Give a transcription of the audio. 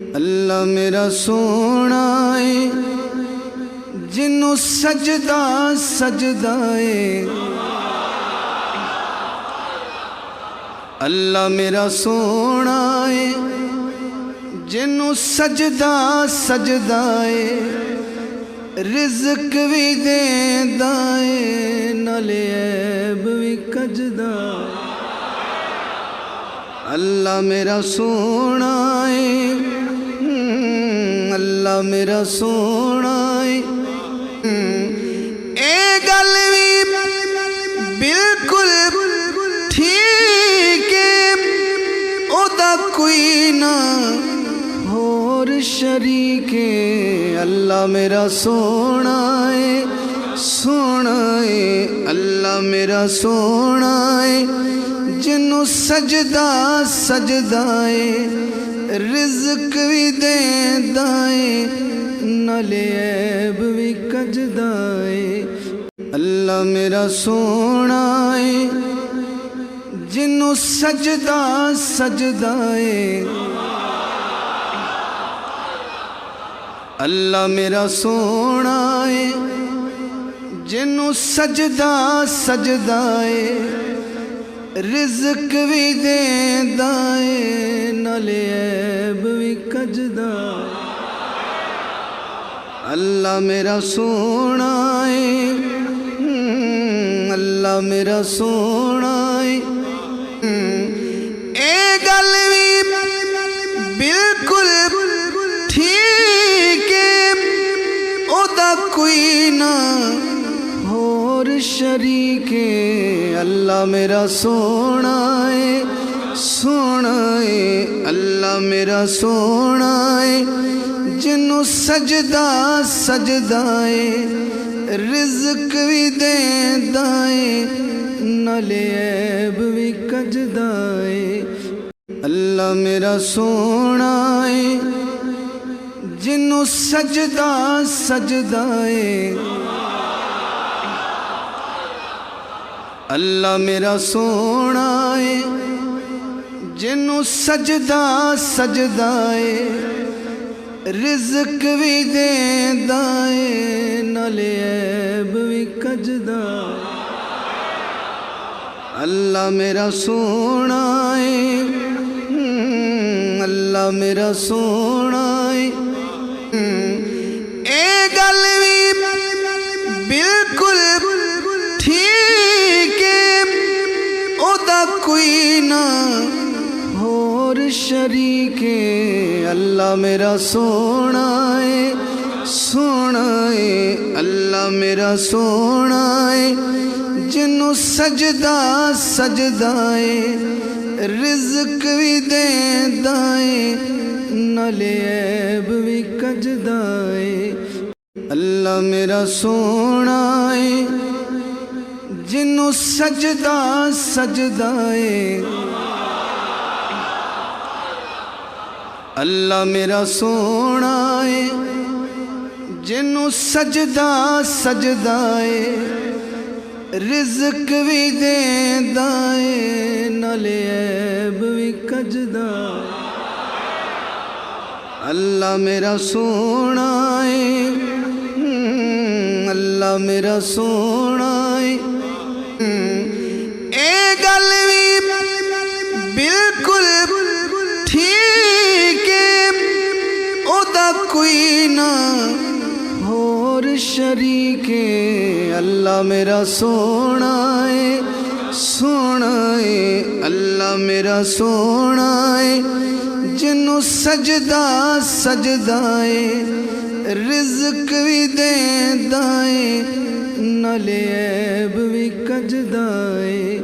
اللہ میرا سونا ہے جنوں سجدہ سجدہ ہے، اللہ میرا سونا ہے جنوں سجدہ سجدہ ہے، رزق بھی دیندا ہے نالے عیب بھی کجدا۔ اللہ میرا سونا ہے، اللہ میرا سونا ہے، اے گل بھی بالکل ٹھیک ہے، او دا کوئی نہ اور شریک ہے۔ اللہ میرا سونا ہے، سونا ہے، اللہ میرا سونا ہے جنوں سجدہ سجدہ ہے، رزق بھی دیندا ہے نالے عیب بھی کجدا ہے۔ اللہ میرا سونا ہے جنوں سجدہ سجدہ ہے، اللہ میرا سونا ہے جنوں سجدہ سجدہ ہے، رزق بھی دیندا ہے نالے عیب بھی کجدا۔ اللہ میرا سونا ہے، اللہ میرا سونا ہے، اے گل بھی بالکل ٹھیک ہے، او دا کوئی نہ اور شریک ہے۔ اللہ میرا سونا ہے، سونا ہے، اللہ میرا سونا ہے جنوں سجدہ سجدہ ہے، رزق بھی دیندا ہے نالے عیب بھی کجدا ہے۔ اللہ میرا سونا ہے جنوں سجدہ سجدہ ہے، اللہ میرا سونا ہے جنوں سجدہ سجدہ ہے، رزق بھی دیندا ہے نالے عیب بھی کجدا۔ اللہ میرا سونا ہے، اللہ میرا سونا ہے، اے گل بھی بالکل ٹھیک ہے، او دا کوئی نہ اور شریک ہے۔ اللہ میرا سونا ہے، سونا ہے، اللہ میرا سونا ہے جنوں سجدہ سجدہ ہے، رزق بھی دیندا ہے نالے عیب بھی کجدا ہے۔ اللہ میرا سونا ہے جنوں سجدہ سجدہ ہے، اللہ میرا سونا ہے جنوں سجدہ سجدہ ہے، رزق بھی دیندا ہے نالے عیب بھی کجدا۔ اللہ میرا سونا ہے، اللہ میرا سونا ہے، اے گل بھی بالکل ٹھیک ہے، او دا کوئی نہ اور شریک ہے۔ اللہ میرا سونا ہے، سونا ہے، اللہ میرا سونا ہے جنوں سجدہ سجدہ ہے، رزق بھی دیندا ہے نالے عیب بھی کجدا ہے۔